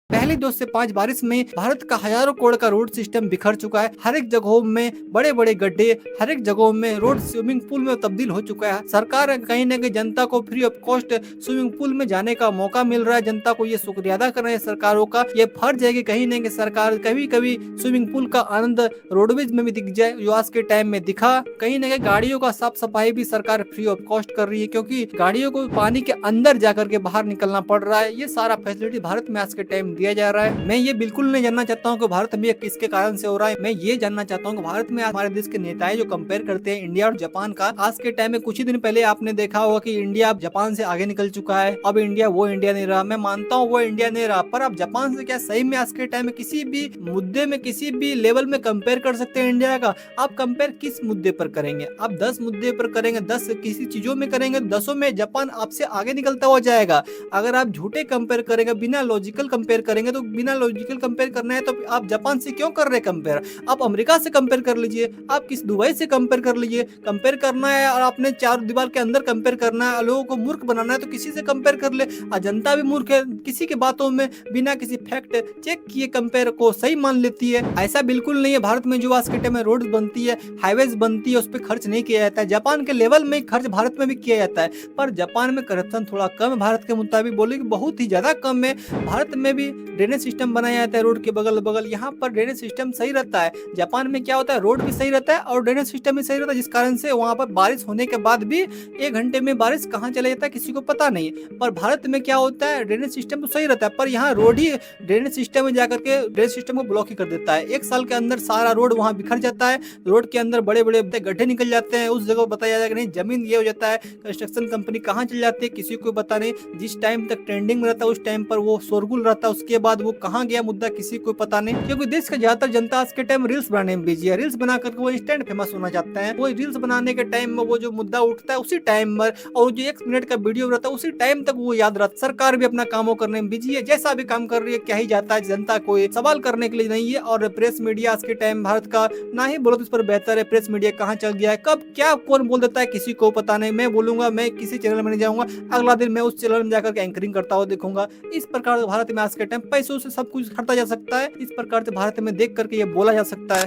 पहले 2 से 5 बारिश में भारत का हजारों करोड़ का रोड सिस्टम बिखर चुका है। हर एक जगहों में बड़े बड़े गड्ढे, हर एक जगहों में रोड स्विमिंग पूल में तब्दील हो चुका है। सरकार कहीं न कहीं जनता को free of cost swimming pool में जाने का मौका मिल रहा है। जनता को ये शुक्रिया अदा करना है सरकारों का। ये फर्ज है कि कहीं न कहीं सरकार कभी-कभी स्विमिंग पूल का आनंद रोडवेज में भी दिख जाए, जो आज के टाइम में दिखा। कहीं न कहीं गाड़ियों का साफ-सफाई भी सरकार फ्री ऑफ कॉस्ट कर रही है, क्योंकि गाड़ियों को पानी के अंदर जाकर के बाहर निकलना पड़ रहा है। ये सारा फैसिलिटी भारत में आज के टाइम दिया जा रहा है। मैं ये बिल्कुल नहीं जानना चाहता हूँ कि भारत में ये किसके कारण से हो रहा है। मैं ये जानना चाहता हूँ कि भारत में हमारे देश के नेताएं जो कंपेयर करते हैं इंडिया और जापान का, आज के टाइम में कुछ ही दिन पहले आपने देखा होगा कि इंडिया अब जापान से आगे निकल चुका है। अब इंडिया वो इंडिया नहीं रहा। मैं मानता हूँ वो इंडिया नहीं रहा, पर अब जापान से क्या सही में आज के टाइम में किसी भी मुद्दे में, किसी भी लेवल में कंपेयर कर सकते हैं इंडिया का? आप कंपेयर किस मुद्दे पर करेंगे? आप 10 मुद्दे पर करेंगे, 10 किसी चीजों में करेंगे, 10 में जापान आपसे आगे निकलता हो जाएगा। अगर आप झूठे कंपेयर करेंगे, बिना लॉजिकल कंपेयर करेंगे, तो बिना लॉजिकल कंपेयर करना है तो आप जापान से क्यों कर रहे हैं कंपेयर? आप अमेरिका से कंपेयर कर लीजिए, आप किस दुबई से कंपेयर कर लीजिए। कंपेयर करना है और आपने चार दीवार के अंदर कंपेयर करना है, लोगों को मूर्ख बनाना है तो किसी से कंपेयर कर ले। जनता भी मूर्ख है, किसी की बातों में बिना किसी फैक्ट चेक किए कंपेयर को सही मान लेती है। ऐसा बिल्कुल नहीं है। भारत में जो आज के टाइम में रोड बनती है, हाईवेज बनती है, उस पर खर्च नहीं किया जाता है। जापान के लेवल में खर्च भारत में भी किया जाता है, पर जापान में करप्शन थोड़ा कम है भारत के मुताबिक, बोले कि बहुत ही ज्यादा कम है। भारत में भी ड्रेनेज सिस्टम बनाया जाता है रोड के बगल बगल, यहाँ पर ड्रेनेज सिस्टम सही रहता है। जापान में क्या होता है, रोड भी सही रहता है और ड्रेनेज सिस्टम भी सही रहता है, जिस कारण से वहाँ पर बारिश होने के बाद भी 1 घंटे में बारिश कहाँ चला जाता है किसी को पता नहीं। पर भारत में क्या होता है, ड्रेनेज सिस्टम तो सही रहता है, पर यहाँ रोड ही ड्रेनेज सिस्टम में जाकर के ड्रेनेज सिस्टम को ब्लॉक ही कर देता है। 1 साल के अंदर सारा रोड वहाँ बिखर जाता है, रोड के अंदर बड़े बड़े गड्ढे निकल जाते हैं। उस जगह बताया जाएगा नहीं, जमीन ये हो जाता है, कंस्ट्रक्शन कंपनी कहाँ चल जाती है किसी को पता नहीं। जिस टाइम तक ट्रेंडिंग में रहता है उस टाइम पर वो शोरगुल रहता है, उसके बाद वो कहाँ गया मुद्दा किसी को पता नहीं। क्योंकि देश का ज्यादातर जनता आज के टाइम रील्स बनाने में बिजी है। रील्स बना करके वो इंस्टेंट फेमस होना चाहते हैं। वो रील्स बनाने के टाइम में वो जो मुद्दा उठता है उसी टाइम पर, और जो 1 मिनट का वीडियो रहता है उसी टाइम तक वो याद रहता है। सरकार भी अपना कामों करने में बिजी है, जैसा भी काम कर रही है क्या ही जाता है, जनता कोई सवाल करने के लिए नहीं है। और प्रेस मीडिया आज के टाइम भारत का ना ही बोलो तो इस पर बेहतर है। प्रेस मीडिया कहाँ चल गया है, कब क्या कौन बोल देता है किसी को पता नहीं। मैं बोलूंगा, मैं किसी चैनल में नहीं जाऊंगा, अगला दिन मैं उस चैनल में जाकर के एंकरिंग करता हुआ देखूंगा। इस प्रकार भारत में आज के टाइम पैसों से सब कुछ खरीदा जा सकता है। इस प्रकार से भारत में देख करके ये बोला जा सकता है।